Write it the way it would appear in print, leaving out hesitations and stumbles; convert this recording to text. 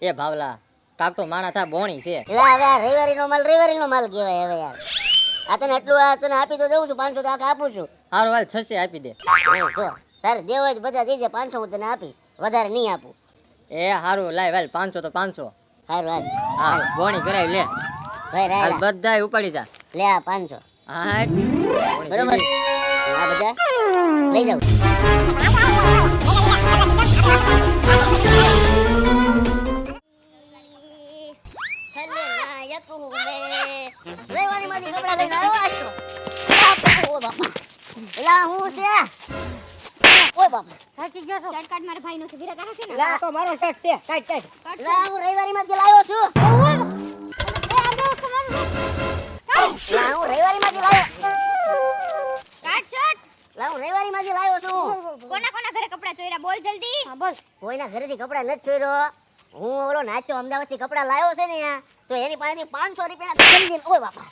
એ ભાવલા કાક તો માણા થા બોણી છે. એટલે હવે આ રવિવારીનો માલ કહેવાય હવે યાર. આ તને એટલું આ તને આપી તો દઉં છું, 500 તો આખા આપું છું. હારું હાલ 600 આપી દે. જો તારે દેવો હોય તો બધા દેજે, 500 હું તને આપીશ, વધારે નહીં આપું. એ હારું લાય હાલ 500 તો 500. હારું હાલ. હા બોણી કરાવી લે. ભાઈ હાલ રાયલા બધાય ઉપાડી જા. લે આ 500 હા બરોબર. આ બધા લઈ જાવ. રવિવારીમાંથી કપડાં લઈને આવ્યો આજ તો. ઓ બાપા. એલા હું છે? ઓય બાપા. થાકી ગયો છો? શર્ટ કાર્ડ મારા ભાઈનો છે, વિરાગ છે ને? એલા તો મારો શર્ટ છે. કાઢ કાઢ. કાઢ. એલા હું રવિવારીમાંથી લાવ્યો છું. એ આ દેવ તમારું એલા હું રવિવારીમાંથી લાવ્યો. Card shirt. એલા હું રવિવારીમાંથી લાવ્યો છું. કોના કોના ઘરે કપડાં ચોર્યા બોલ જલ્દી. હા બોલ. કોઈના ઘરેથી કપડાં નથી ચોર્યો. હું ઓલો નાચ્યો અમદાવાદથી કપડાં લાવ્યો છે ને અહીંયા, તો એની પાસેથી 500 રૂપિયાના ખરીદીને. ઓય બાપા.